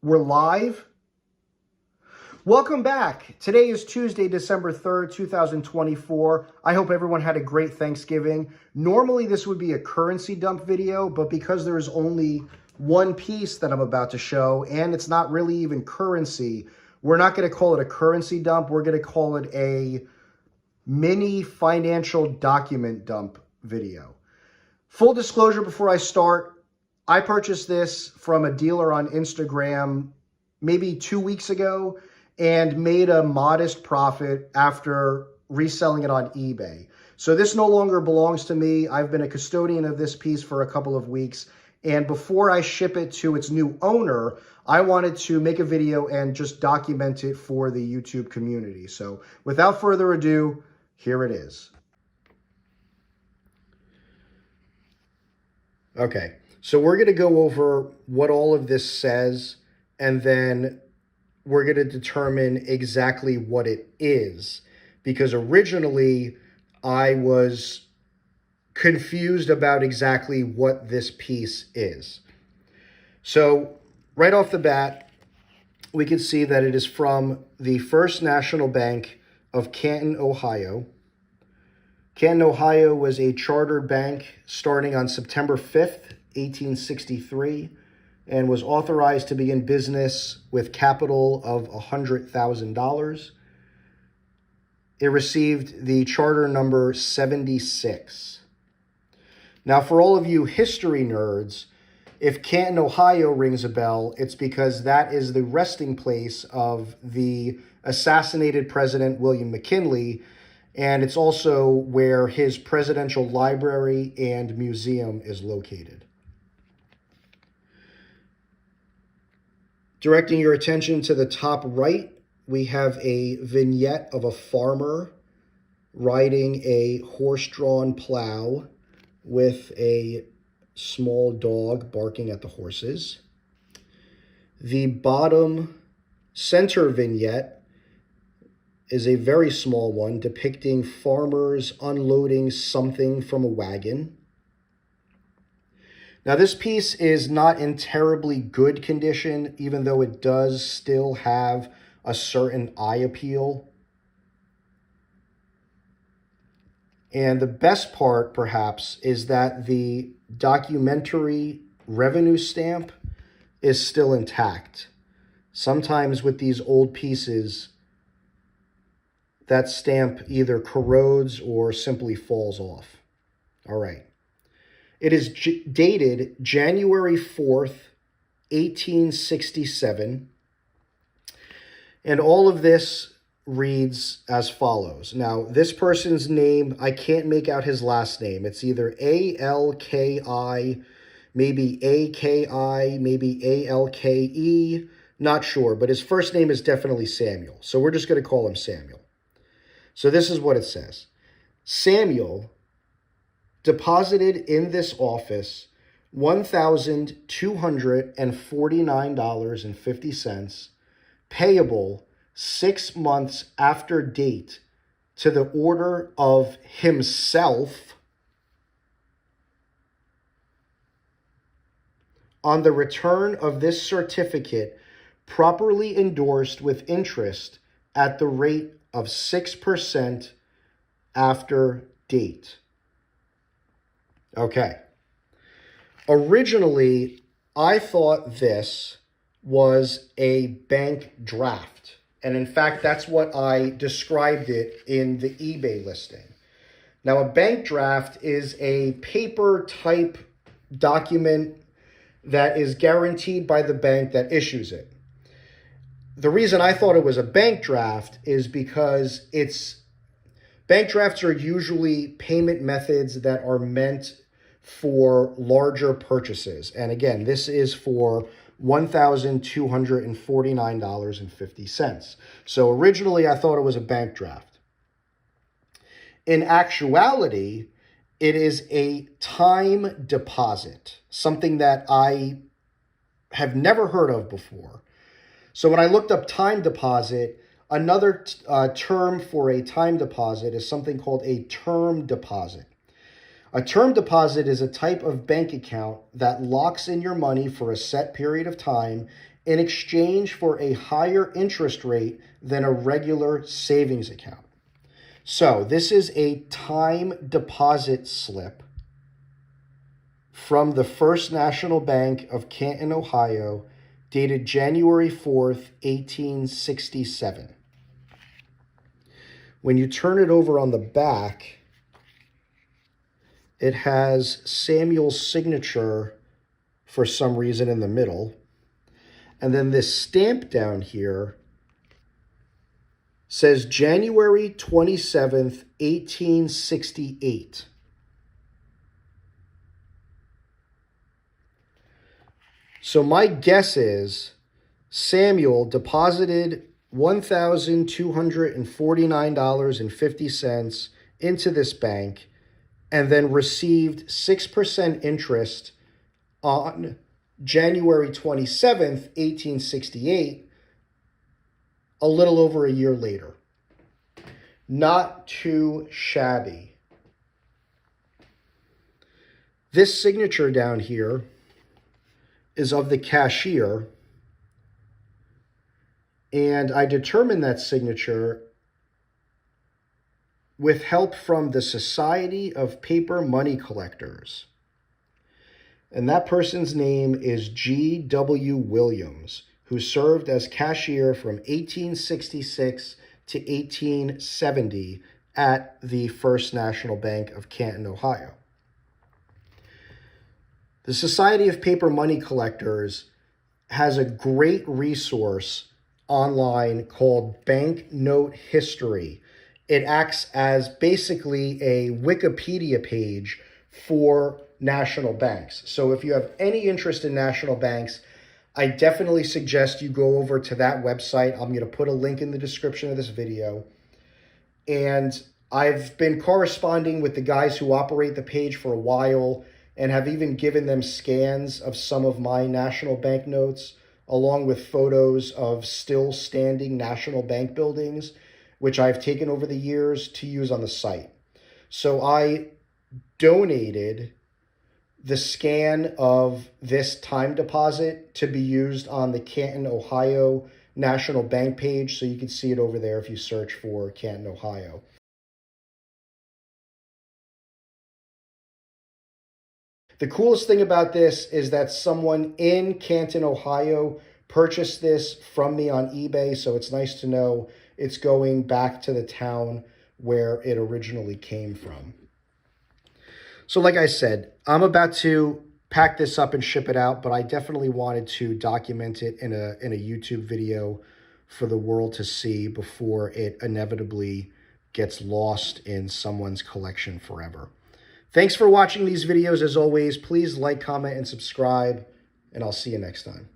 We're live. Welcome back. Today is Tuesday, December 3rd, 2024. I hope everyone had a great Thanksgiving. Normally this would be a currency dump video, but because there is only one piece that I'm about to show, and it's not really even currency, we're not going to call it a currency dump. We're going to call it a mini financial document dump video. Full disclosure before I start, I purchased this from a dealer on Instagram maybe 2 weeks ago and made a modest profit after reselling it on eBay. So this no longer belongs to me. I've been a custodian of this piece for a couple of weeks. And before I ship it to its new owner, I wanted to make a video and just document it for the YouTube community. So without further ado, here it is. Okay, so we're going to go over what all of this says, and then we're going to determine exactly what it is, because originally I was confused about exactly what this piece is. So right off the bat, we can see that it is from the First National Bank of Canton, Ohio. Canton, Ohio was a chartered bank starting on September 5th, 1863, and was authorized to begin business with capital of $100,000. It received the charter number 76. Now, for all of you history nerds, if Canton, Ohio rings a bell, it's because that is the resting place of the assassinated President William McKinley, and it's also where his presidential library and museum is located. Directing your attention to the top right, we have a vignette of a farmer riding a horse-drawn plow with a small dog barking at the horses. The bottom center vignette is a very small one depicting farmers unloading something from a wagon. Now, this piece is not in terribly good condition, even though it does still have a certain eye appeal. And the best part, perhaps, is that the documentary revenue stamp is still intact. Sometimes with these old pieces, that stamp either corrodes or simply falls off. All right. It is dated January 4th, 1867. And all of this reads as follows. Now, this person's name, I can't make out his last name. It's either A-L-K-I, maybe A-K-I, maybe A-L-K-E, not sure. But his first name is definitely Samuel. So we're just going to call him Samuel. So this is what it says. Samuel deposited in this office $1,249.50, payable 6 months after date, to the order of himself, on the return of this certificate, properly endorsed with interest at the rate of 6% after date. Okay. Originally, I thought this was a bank draft. And in fact, that's what I described it in the eBay listing. Now, a bank draft is a paper type document that is guaranteed by the bank that issues it. The reason I thought it was a bank draft is because bank drafts are usually payment methods that are meant for larger purchases. And again, this is for $1,249.50. So originally I thought it was a bank draft. In actuality, it is a time deposit, something that I have never heard of before. So when I looked up time deposit, another term for a time deposit is something called a term deposit. A term deposit is a type of bank account that locks in your money for a set period of time in exchange for a higher interest rate than a regular savings account. So this is a time deposit slip from the First National Bank of Canton, Ohio, dated January 4th, 1867. When you turn it over on the back, it has Samuel's signature for some reason in the middle. And then this stamp down here says January 27th, 1868. So my guess is Samuel deposited $1,249.50 into this bank and then received 6% interest on January 27th, 1868, a little over a year later. Not too shabby. This signature down here is of the cashier, and I determined that signature with help from the Society of Paper Money Collectors. And that person's name is G.W. Williams, who served as cashier from 1866 to 1870 at the First National Bank of Canton, Ohio. The Society of Paper Money Collectors has a great resource online called Banknote History. It acts as basically a Wikipedia page for national banks. So if you have any interest in national banks, I definitely suggest you go over to that website. I'm going to put a link in the description of this video. And I've been corresponding with the guys who operate the page for a while and have even given them scans of some of my national bank notes, along with photos of still standing national bank buildings, which I've taken over the years to use on the site. So I donated the scan of this time deposit to be used on the Canton, Ohio National Bank page, so you can see it over there if you search for Canton, Ohio. The coolest thing about this is that someone in Canton, Ohio purchased this from me on eBay, so it's nice to know it's going back to the town where it originally came from. So like I said, I'm about to pack this up and ship it out, but I definitely wanted to document it in a YouTube video for the world to see before it inevitably gets lost in someone's collection forever. Thanks for watching these videos. As always, please like, comment, and subscribe, and I'll see you next time.